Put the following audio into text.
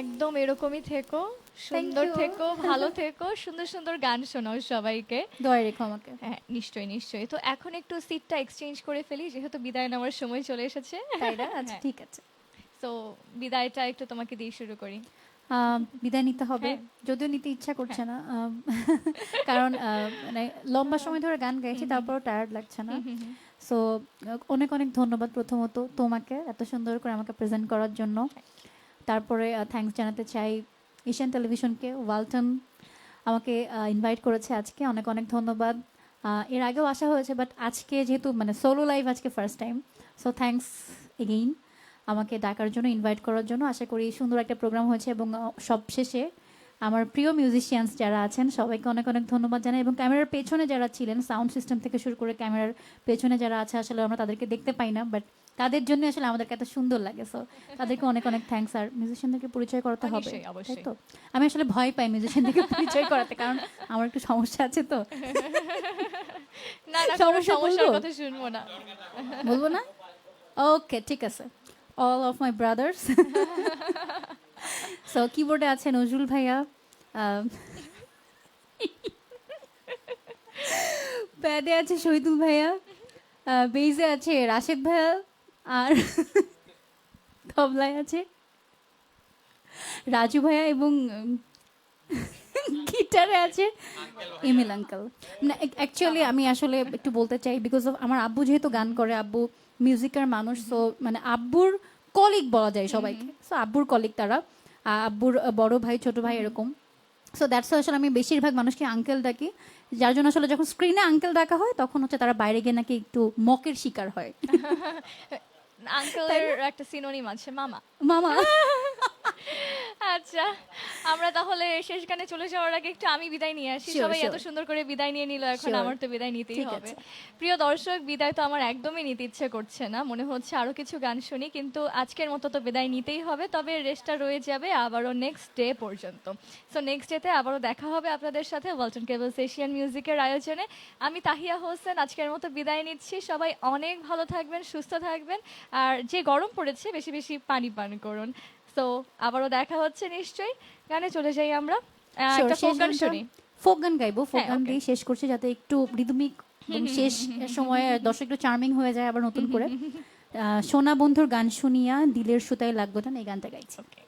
একদম এরকমই থেকো, সুন্দর you. থেকো, ভালো থেকো, সুন্দর সুন্দর গান শোনাও সবাইকে। দোয়া রেখো আমাকে। হ্যাঁ, নিশ্চয়ই নিশ্চয়ই। তো এখন একটু সিটটা এক্সচেঞ্জ করে ফেলি, যেহেতু বিদায় নেওয়ার সময় চলে এসেছে। তাই না? আচ্ছা হ্যাঁ, ঠিক আছে। তো বিদায়টা একটু তোমাকে দিয়ে শুরু করি। বিদায় নিতে হবে, হ্যাঁ, যদিও নিতে ইচ্ছা হ্যাঁ। করছে না, কারণ মানে লম্বা আহ, সময় ধরে গান গাইছি, হুম, হুম, তারপরও টায়ার্ড লাগছে না। হুম, হুম, হুম। সো অনেক অনেক ধন্যবাদ প্রথমত তোমাকে এত সুন্দর করে আমাকে প্রেজেন্ট করার জন্য। তারপরে থ্যাঙ্কস জানাতে চাই এশিয়ান টেলিভিশনকে, ওয়ালটন আমাকে ইনভাইট করেছে আজকে, অনেক অনেক ধন্যবাদ। এর আগেও আসা হয়েছে, বাট আজকে যেহেতু মানে সোলো লাইভ আজকে first time, so thanks again আমাকে ডাকার জন্য, ইনভাইট করার জন্য। আশা করি সুন্দর একটা প্রোগ্রাম হয়েছে, এবং সবশেষে আমার প্রিয় মিউজিশিয়ানস যারা আছেন সবাইকে অনেক অনেক ধন্যবাদ জানাই, এবং ক্যামেরার পেছনে যারা ছিলেন, সাউন্ড সিস্টেম থেকে শুরু করে ক্যামেরার পেছনে যারা আছে, আসলে আমরা তাদেরকে দেখতে পাই না, বাট তাদের জন্য আসলে আমাদেরকে এত সুন্দর লাগে। সো তাদেরকে অনেক অনেক থ্যাঙ্কস। আর মিউজিশিয়ানদেরকে পরিচয় করাতে হবে, নিশ্চয়ই, তাই অবশ্যই। তো? আমি আসলে ভয় পাই মিউজিশিয়ানদেরকে পরিচয় করাতে, কারণ আমার একটু সমস্যা আছে তো। না না, কোনো সমস্যা সমস্যার বলবো? কথা শুনবো না। বলবো না? ওকে, ঠিক আছে। All of my brothers. So কিবোর্ডে আছে নজরুল ভাইয়া, প্যাডে আছে শহীদুল ভাইয়া, বেইজে আছে রাশেদ ভাইয়া, আর তবলায় আছে রাজু ভাইয়া, এবং গিটারে আছে এমিল আঙ্কেল। না, অ্যাকচুয়ালি আমি আসলে একটু বলতে চাই, বিকজ অফ আমার আব্বু যেহেতু গান করে, আব্বু মিউজিকের মানুষ, সো মানে আব্বুর কলিগ বলা যায় সবাইকে, সো আব্বুর কলিগ তারা, আব্বুর বড় ভাই ছোট ভাই এরকম। সো দ্যাটস আসলে আমি বেশিরভাগ মানুষকে আঙ্কেল ডাকি, যার জন্য আসলে যখন স্ক্রিনে আঙ্কেল ডাকা হয় তখন হচ্ছে তারা বাইরে গিয়ে নাকি একটু মকের শিকার হয়। তাই আঙ্কেলের না? একটা সিনোনিম আছে, মামা। মামা। আচ্ছা, আমরা তাহলে শেষ গানে চলে যাওয়ার আগে একটু আমি বিদায় নিয়ে আসি। শিওর সবাই এত শিওর সুন্দর করে বিদায় নিয়ে নিল, এখন শিওর, আমার তো বিদায় নিতেই ঠিক হবে। আছে। প্রিয় দর্শক, বিদায় তো আমার একদমই নিতে ইচ্ছে করছে না, মনে হচ্ছে আরো কিছু গান শুনি, কিন্তু আজকের মতো তো বিদায় নিতেই হবে। তবে রেস্টটা রয়ে যাবে আবারও নেক্সট ডে পর্যন্ত। সো নেক্সট ডেতে আবারও দেখা হবে আপনাদের সাথে ওয়ালটন কেবলস এশিয়ান মিউজিকের আয়োজনে। আমি তাহিয়া হোসেন আজকের মতো বিদায় নিচ্ছি। সবাই অনেক ভালো থাকবেন, সুস্থ থাকবেন, আর যে গরম পড়েছে বেশি বেশি পানি পান করুন। সো আবারও দেখা হচ্ছে নিশ্চয়ই। গানে চলে যাই আমরা, শিওর, একটা ফোক শেষ গান গানটা শুনি। ফোক গান গাইবো, ফোক হ্যাঁ, গান ওকে। দিয়ে শেষ করছি, যাতে একটু রিদমিক এবং শেষ সময়ে দর্শক একটু চার্মিং হয়ে যায় আবার নতুন করে। সোনা বন্ধুর গান শুনিয়া দিলের সুতায় লাগবে না, এই গানটা গাইছি। ওকে।